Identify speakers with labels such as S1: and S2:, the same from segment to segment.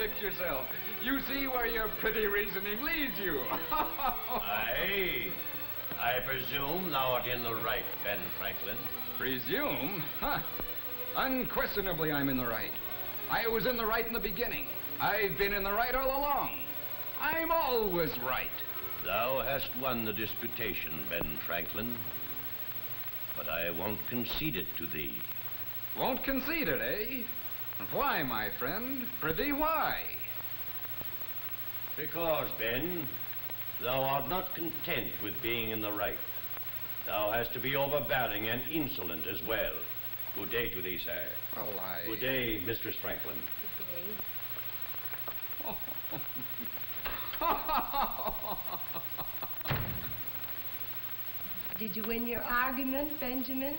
S1: contradict yourself. You see where your pretty reasoning leads you.
S2: Aye. I presume thou art in the right, Ben Franklin.
S1: Presume? Huh. Unquestionably, I'm in the right. I was in the right in the beginning. I've been in the right all along. I'm always right.
S2: Thou hast won the disputation, Ben Franklin. But I won't concede it to thee.
S1: Won't concede it, eh? Why, my friend? Prithee, why?
S2: Because, Ben, thou art not content with being in the right. Thou hast to be overbearing and insolent as well. Good day to thee, sir.
S1: Well, I...
S2: Good day, Mistress Franklin.
S1: Good day.
S3: Did you win your argument, Benjamin?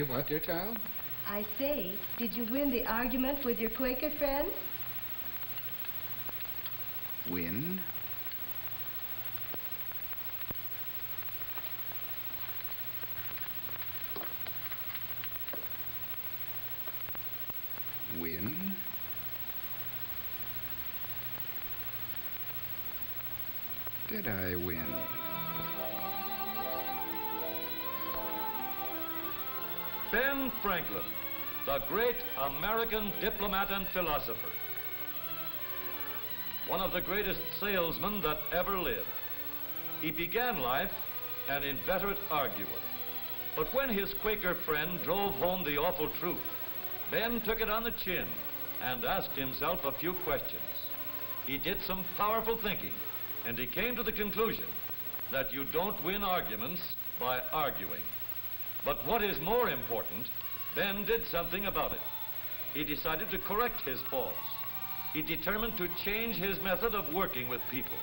S1: What, dear child?
S3: I say, did you win the argument with your Quaker friend?
S1: Win? Win? Did I win?
S4: Ben Franklin, the great American diplomat and philosopher. One of the greatest salesmen that ever lived. He began life an inveterate arguer. But when his Quaker friend drove home the awful truth, Ben took it on the chin and asked himself a few questions. He did some powerful thinking, and he came to the conclusion that you don't win arguments by arguing. But what is more important, Ben did something about it. He decided to correct his faults. He determined to change his method of working with people.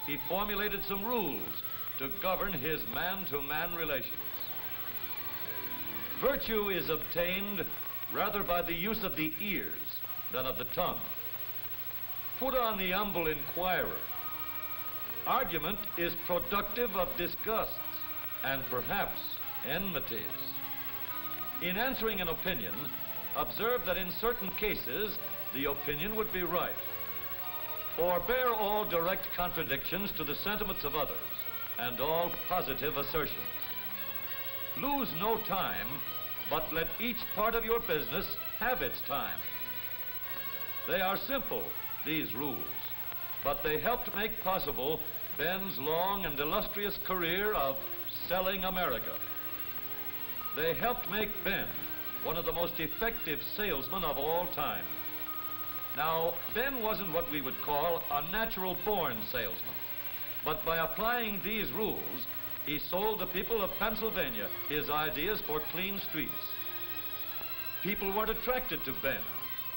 S4: He formulated some rules to govern his man-to-man relations. Virtue is obtained rather by the use of the ears than of the tongue. Put on the humble inquirer. Argument is productive of disgusts and perhaps enmities. In answering an opinion, observe that in certain cases, the opinion would be right. Forbear all direct contradictions to the sentiments of others and all positive assertions. Lose no time, but let each part of your business have its time. They are simple, these rules, but they helped make possible Ben's long and illustrious career of selling America. They helped make Ben one of the most effective salesmen of all time. Now, Ben wasn't what we would call a natural-born salesman, but by applying these rules, he sold the people of Pennsylvania his ideas for clean streets. People weren't attracted to Ben,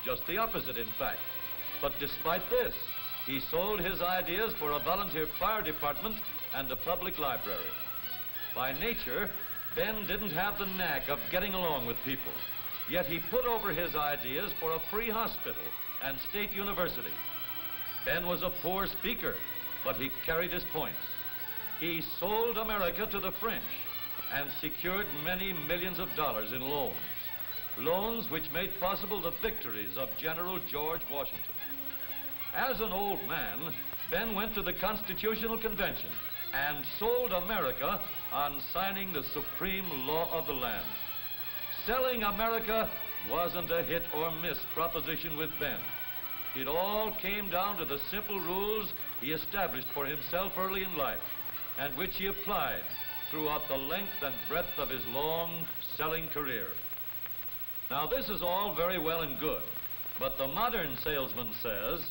S4: just the opposite, in fact. But despite this, he sold his ideas for a volunteer fire department and a public library. By nature, Ben didn't have the knack of getting along with people, yet he put over his ideas for a free hospital and state university. Ben was a poor speaker, but he carried his points. He sold America to the French and secured many millions of dollars in loans. Loans which made possible the victories of General George Washington. As an old man, Ben went to the Constitutional Convention and sold America on signing the supreme law of the land. Selling America wasn't a hit or miss proposition with Ben. It all came down to the simple rules he established for himself early in life, and which he applied throughout the length and breadth of his long selling career. Now, this is all very well and good, but the modern salesman says,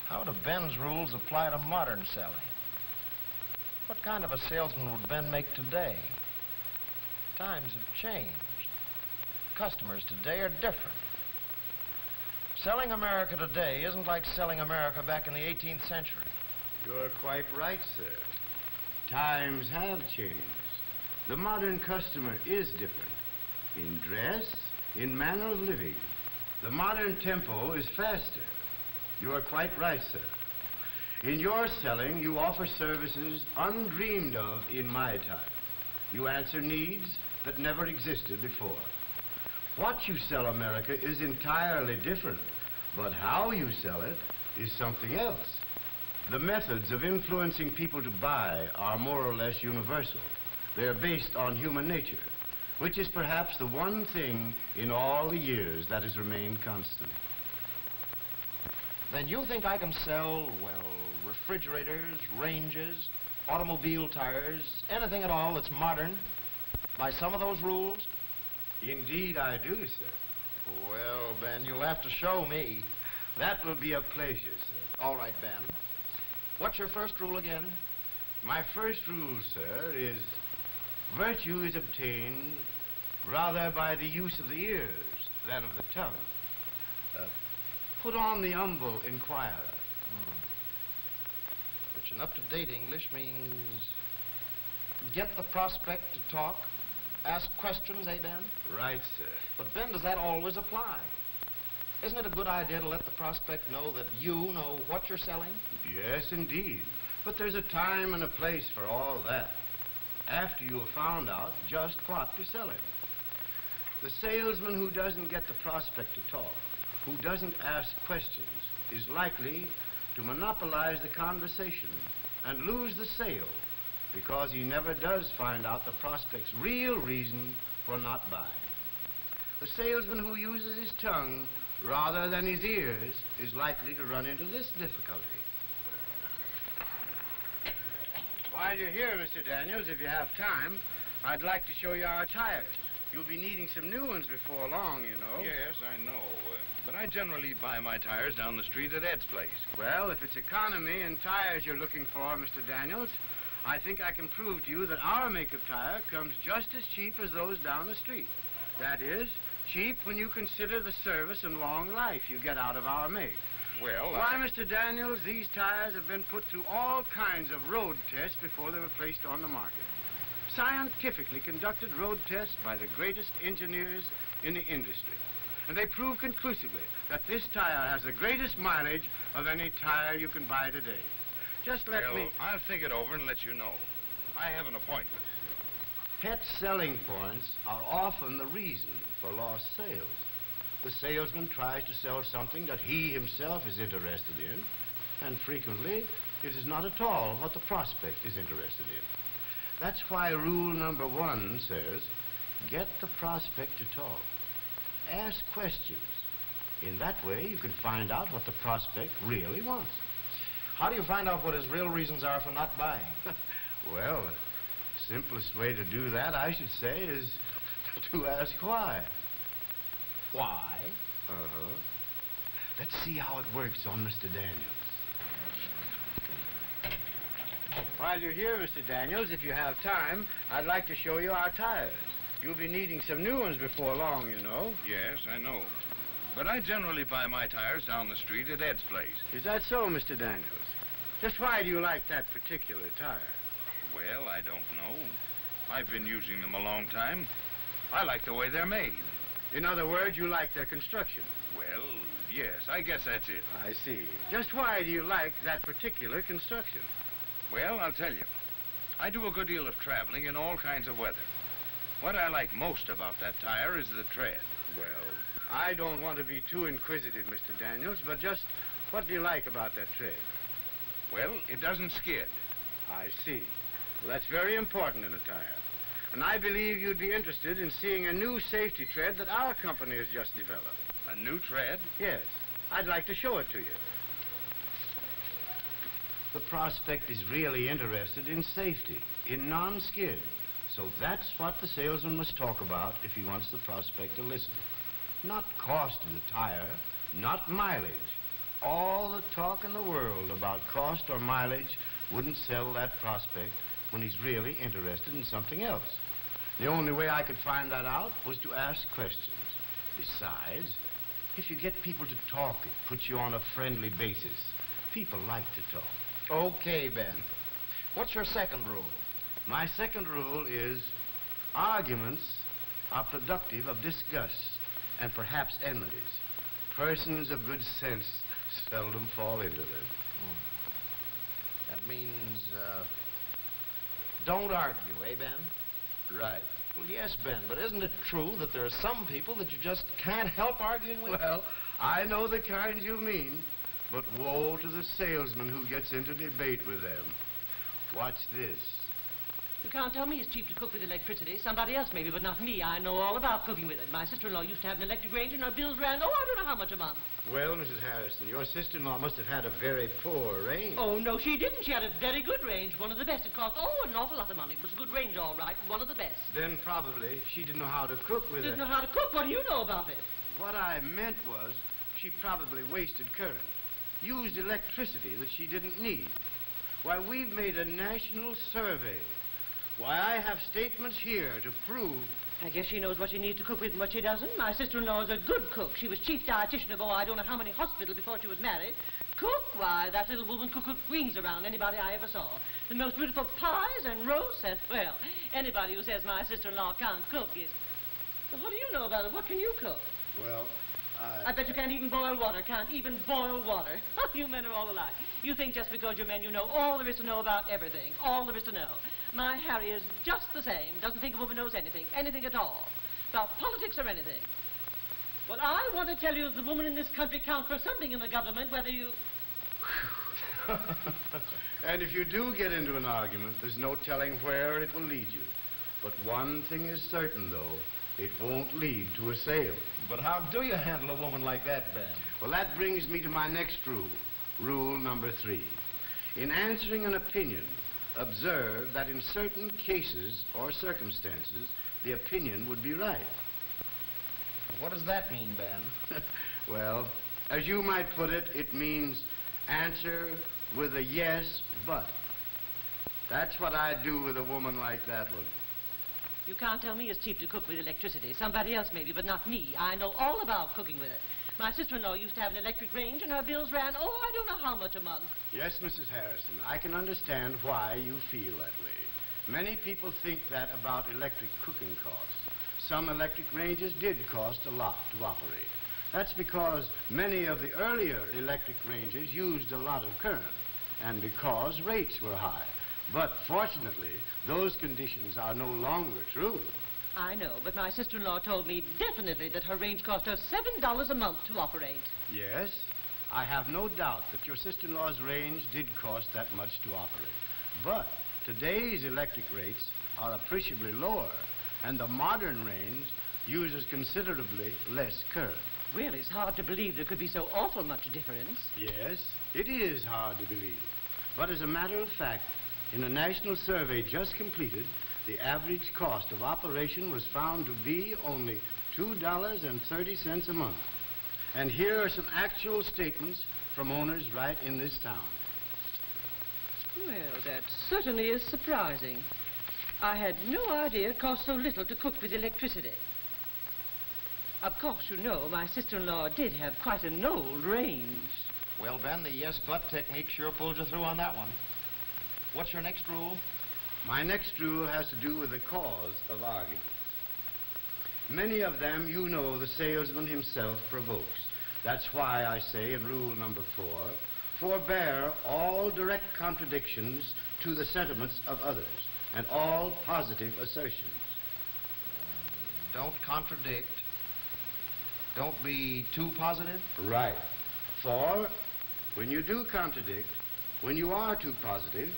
S5: how do Ben's rules apply to modern selling? What kind of a salesman would Ben make today? Times have changed. Customers today are different. Selling America today isn't like selling America back in the 18th century.
S6: You're quite right, sir. Times have changed. The modern customer is different. In dress, in manner of living. The modern tempo is faster. You are quite right, sir. In your selling, you offer services undreamed of in my time. You answer needs that never existed before. What you sell America is entirely different, but how you sell it is something else. The methods of influencing people to buy are more or less universal. They're based on human nature, which is perhaps the one thing in all the years that has remained constant.
S5: Then you think I can sell, well, refrigerators, ranges, automobile tires, anything at all that's modern, by some of those rules?
S6: Indeed I do, sir.
S5: Well, Ben, you'll have to show me.
S6: That will be a pleasure, sir.
S5: All right, Ben. What's your first rule again?
S6: My first rule, sir, is virtue is obtained rather by the use of the ears than of the tongue. Put on the humble inquirer.
S5: Which in up-to-date English means get the prospect to talk, ask questions, eh, Ben?
S6: Right, sir.
S5: But, Ben, does that always apply? Isn't it a good idea to let the prospect know that you know what you're selling?
S6: Yes, indeed. But there's a time and a place for all that. After you have found out just what you're selling. The salesman who doesn't get the prospect to talk, who doesn't ask questions, is likely to monopolize the conversation and lose the sale because he never does find out the prospect's real reason for not buying. The salesman who uses his tongue rather than his ears is likely to run into this difficulty. While you're here, Mr. Daniels, if you have time, I'd like to show you our tires. You'll be needing some new ones before long, you know.
S7: Yes, I know. But I generally buy my tires down the street at Ed's place.
S6: Well, if it's economy and tires you're looking for, Mr. Daniels, I think I can prove to you that our make of tire comes just as cheap as those down the street. That is, cheap when you consider the service and long life you get out of our make.
S7: Well,
S6: Why, Mr. Daniels, these tires have been put through all kinds of road tests before they were placed on the market. Scientifically conducted road tests by the greatest engineers in the industry. And they prove conclusively that this tire has the greatest mileage of any tire you can buy today. Just let me...
S7: I'll think it over and let you know. I have an appointment.
S6: Pet selling points are often the reason for lost sales. The salesman tries to sell something that he himself is interested in, and frequently it is not at all what the prospect is interested in. That's why rule number 1 says, get the prospect to talk. Ask questions. In that way, you can find out what the prospect really wants.
S5: How do you find out what his real reasons are for not buying?
S6: Well, the simplest way to do that, I should say, is to ask why.
S5: Why?
S6: Uh-huh. Let's see how it works on Mr. Daniels. While you're here, Mr. Daniels, if you have time, I'd like to show you our tires. You'll be needing some new ones before long, you know.
S7: Yes, I know. But I generally buy my tires down the street at Ed's place.
S6: Is that so, Mr. Daniels? Just why do you like that particular tire?
S7: Well, I don't know. I've been using them a long time. I like the way they're made.
S6: In other words, you like their construction.
S7: Well, yes, I guess that's it.
S6: I see. Just why do you like that particular construction?
S7: Well, I'll tell you. I do a good deal of traveling in all kinds of weather. What I like most about that tire is the tread.
S6: Well, I don't want to be too inquisitive, Mr. Daniels, but just what do you like about that tread?
S7: Well, it doesn't skid.
S6: I see. Well, that's very important in a tire. And I believe you'd be interested in seeing a new safety tread that our company has just developed.
S7: A new tread?
S6: Yes. I'd like to show it to you. The prospect is really interested in safety, in non-skid. So that's what the salesman must talk about if he wants the prospect to listen. Not cost of the tire, not mileage. All the talk in the world about cost or mileage wouldn't sell that prospect when he's really interested in something else. The only way I could find that out was to ask questions. Besides, if you get people to talk, it puts you on a friendly basis. People like to talk.
S5: Okay, Ben. What's your second rule?
S6: My second rule is arguments are productive of disgust and perhaps enmities. Persons of good sense seldom fall into them.
S5: That means, don't argue, eh, Ben?
S6: Right.
S5: Well, yes, Ben, but isn't it true that there are some people that you just can't help arguing with?
S6: Well, I know the kinds you mean, but woe to the salesman who gets into debate with them. Watch this.
S8: You can't tell me it's cheap to cook with electricity. Somebody else maybe, but not me. I know all about cooking with it. My sister-in-law used to have an electric range, and her bills ran, I don't know how much a month.
S6: Well, Mrs. Harrison, your sister-in-law must have had a very poor range.
S8: Oh, no, she didn't. She had a very good range, one of the best. It cost, an awful lot of money. It was a good range, all right, one of the best.
S6: Then probably she didn't know how to cook with it.
S8: Didn't know how to cook? What do you know about it?
S6: What I meant was she probably wasted current, used electricity that she didn't need. Why, we've made a national survey. Why, I have statements here to prove...
S8: I guess she knows what she needs to cook with and what she doesn't. My sister-in-law is a good cook. She was chief dietitian of, I don't know how many hospitals before she was married. Cook? Why, that little woman could cook greens around anybody I ever saw. The most beautiful pies and roasts and, well, anybody who says my sister-in-law can't cook is... Well, what do you know about it? What can you cook?
S6: Well,
S8: I bet you can't even boil water. Can't even boil water. You men are all alike. You think just because you're men you know all there is to know about everything. All there is to know. My Harry is just the same. Doesn't think a woman knows anything. Anything at all. About politics or anything. Well, I want to tell you the woman in this country counts for something in the government, whether you...
S6: And if you do get into an argument, there's no telling where it will lead you. But one thing is certain, though. It won't lead to a sale.
S5: But how do you handle a woman like that, Ben?
S6: Well, that brings me to my next rule. Rule number 3. In answering an opinion, observe that in certain cases or circumstances, the opinion would be right.
S5: What does that mean, Ben?
S6: Well, as you might put it, it means answer with a yes, but. That's what I'd do with a woman like that one.
S8: You can't tell me it's cheap to cook with electricity. Somebody else maybe, but not me. I know all about cooking with it. My sister-in-law used to have an electric range, and her bills ran, I don't know how much a month.
S6: Yes, Mrs. Harrison, I can understand why you feel that way. Many people think that about electric cooking costs. Some electric ranges did cost a lot to operate. That's because many of the earlier electric ranges used a lot of current, and because rates were high. But fortunately, those conditions are no longer true.
S8: I know, but my sister-in-law told me definitely that her range cost her $7 a month to operate.
S6: Yes, I have no doubt that your sister-in-law's range did cost that much to operate. But today's electric rates are appreciably lower, and the modern range uses considerably less current.
S8: Well, it's hard to believe there could be so awful much difference.
S6: Yes, it is hard to believe. But as a matter of fact, in a national survey just completed, the average cost of operation was found to be only $2.30 a month. And here are some actual statements from owners right in this town.
S8: Well, that certainly is surprising. I had no idea it cost so little to cook with electricity. Of course, you know, my sister-in-law did have quite an old range.
S5: Well, Ben, the yes, but technique sure pulled you through on that one. What's your next rule?
S6: My next rule has to do with the cause of arguments. Many of them, you know, the salesman himself provokes. That's why I say in rule number 4, forbear all direct contradictions to the sentiments of others and all positive assertions.
S5: Don't contradict. Don't be too positive.
S6: Right. For when you do contradict, when you are too positive,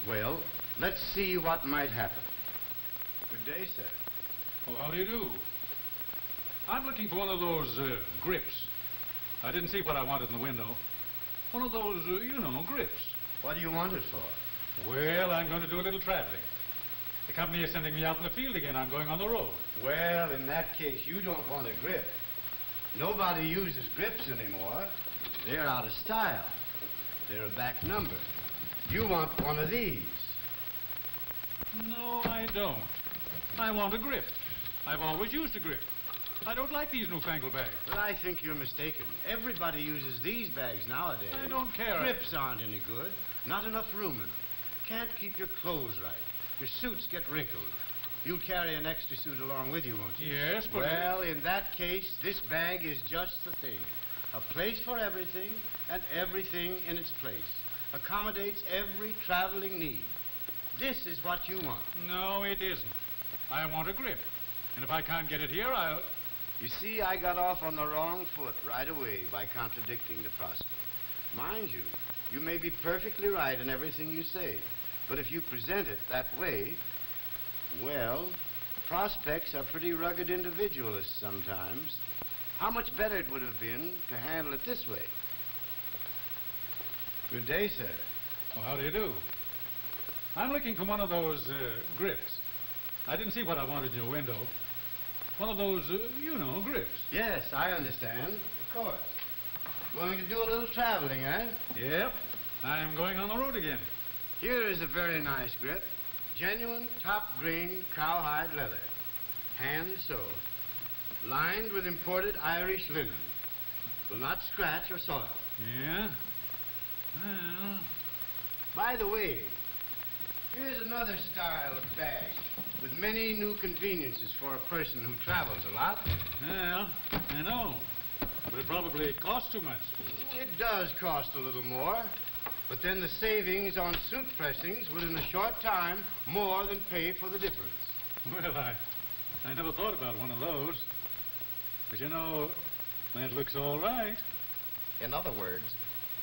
S6: well, let's see what might happen. Good day, sir.
S9: Well, how do you do? I'm looking for one of those grips. I didn't see what I wanted in the window. One of those, grips.
S6: What do you want it for?
S9: Well, I'm going to do a little traveling. The company is sending me out in the field again. I'm going on the road.
S6: Well, in that case, you don't want a grip. Nobody uses grips anymore. They're out of style. They're a back number. You want one of these.
S9: No, I don't. I want a grip. I've always used a grip. I don't like these newfangled bags.
S6: But I think you're mistaken. Everybody uses these bags nowadays.
S9: I don't care.
S6: Grips aren't any good. Not enough room in them. Can't keep your clothes right. Your suits get wrinkled. You'll carry an extra suit along with you, won't you?
S9: Yes, but...
S6: Well, in that case, this bag is just the thing. A place for everything, and everything in its place. Accommodates every traveling need. This is what you want.
S9: No, it isn't. I want a grip. And if I can't get it here, I'll...
S6: You see, I got off on the wrong foot right away by contradicting the prospect. Mind you, you may be perfectly right in everything you say, but if you present it that way, well, prospects are pretty rugged individualists sometimes. How much better it would have been to handle it this way. Good day, sir.
S9: Oh, how do you do? I'm looking for one of those grips. I didn't see what I wanted in your window. One of those, grips.
S6: Yes, I understand. Of course. Going to do a little traveling, eh?
S9: Yep. I'm going on the road again.
S6: Here is a very nice grip. Genuine top-grain cowhide leather. Hand-sewed. Lined with imported Irish linen. Will not scratch or soil.
S9: Yeah? Well...
S6: By the way, here's another style of bag with many new conveniences for a person who travels a lot.
S9: Well, I know. But it probably costs too much.
S6: It does cost a little more, but then the savings on suit pressings would in a short time more than pay for the difference.
S9: Well, I never thought about one of those. But that looks all right.
S5: In other words,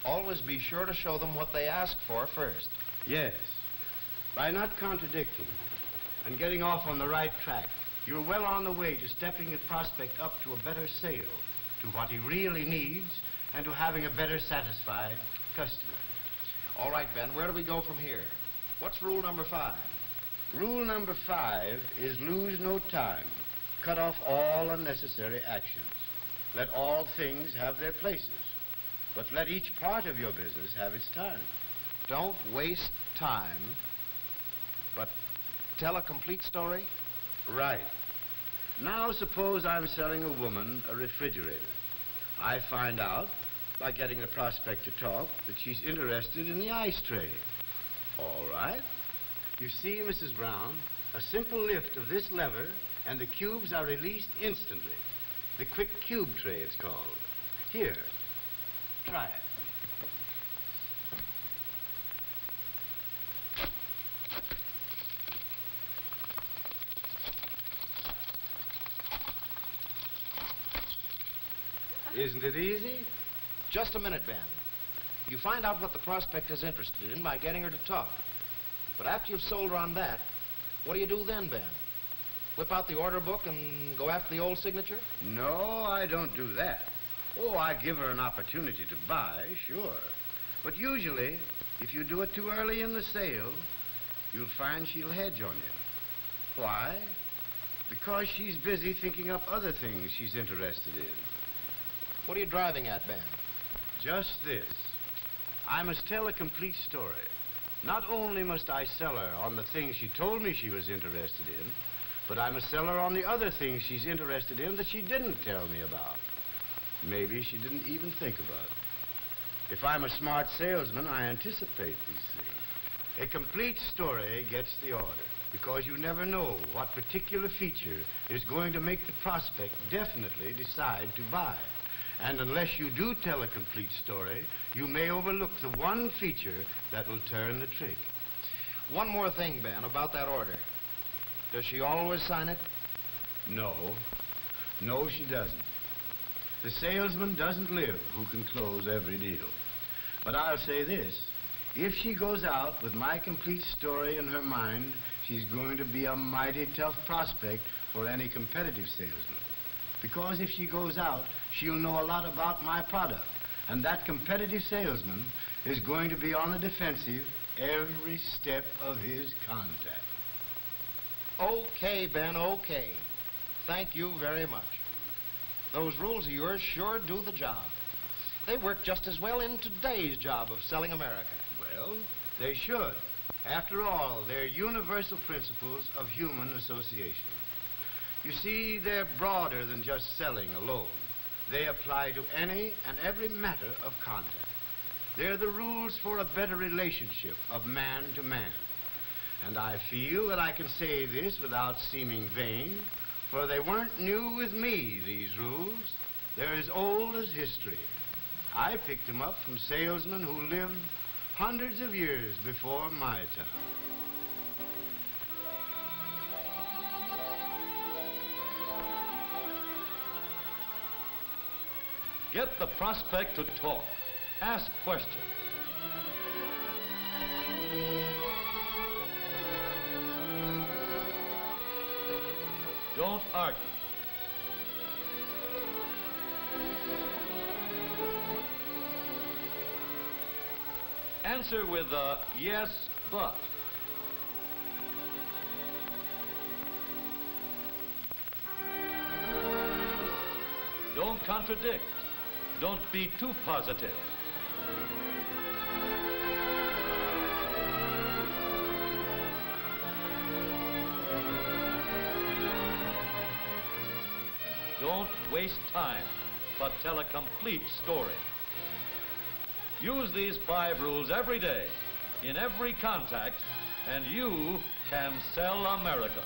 S5: always be sure to show them what they ask for first.
S6: Yes. By not contradicting and getting off on the right track, you're well on the way to stepping the prospect up to a better sale, to what he really needs, and to having a better satisfied customer.
S5: All right, Ben, where do we go from here? What's rule number 5?
S6: Rule number 5 is lose no time. Cut off all unnecessary actions. Let all things have their places. But let each part of your business have its time.
S5: Don't waste time, but tell a complete story?
S6: Right. Now suppose I'm selling a woman a refrigerator. I find out, by getting the prospect to talk, that she's interested in the ice tray. All right. You see, Mrs. Brown, a simple lift of this lever and the cubes are released instantly. The quick cube tray, it's called. Here, try it. Isn't it easy?
S5: Just a minute, Ben. You find out what the prospect is interested in by getting her to talk. But after you've sold her on that, what do you do then, Ben? Whip out the order book and go after the old signature?
S6: No, I don't do that. Oh, I give her an opportunity to buy, sure. But usually, if you do it too early in the sale, you'll find she'll hedge on you. Why? Because she's busy thinking up other things she's interested in.
S5: What are you driving at, Ben?
S6: Just this. I must tell a complete story. Not only must I sell her on the things she told me she was interested in, but I must sell her on the other things she's interested in that she didn't tell me about. Maybe she didn't even think about. If I'm a smart salesman, I anticipate these things. A complete story gets the order, because you never know what particular feature is going to make the prospect definitely decide to buy. And unless you do tell a complete story, you may overlook the one feature that will turn the trick.
S5: One more thing, Ben, about that order. Does she always sign it?
S6: No. No, she doesn't. The salesman doesn't live who can close every deal. But I'll say this. If she goes out with my complete story in her mind, she's going to be a mighty tough prospect for any competitive salesman. Because if she goes out, she'll know a lot about my product. And that competitive salesman is going to be on the defensive every step of his contact.
S5: Okay, Ben, okay. Thank you very much. Those rules of yours sure do the job. They work just as well in today's job of selling America.
S6: Well, they should. After all, they're universal principles of human association. You see, they're broader than just selling alone. They apply to any and every matter of contact. They're the rules for a better relationship of man to man. And I feel that I can say this without seeming vain, for they weren't new with me, these rules. They're as old as history. I picked them up from salesmen who lived hundreds of years before my time.
S4: Get the prospect to talk. Ask questions. Don't argue. Answer with a yes, but. Don't contradict. Don't be too positive. Don't waste time, but tell a complete story. Use these 5 rules every day, in every contact, and you can sell America.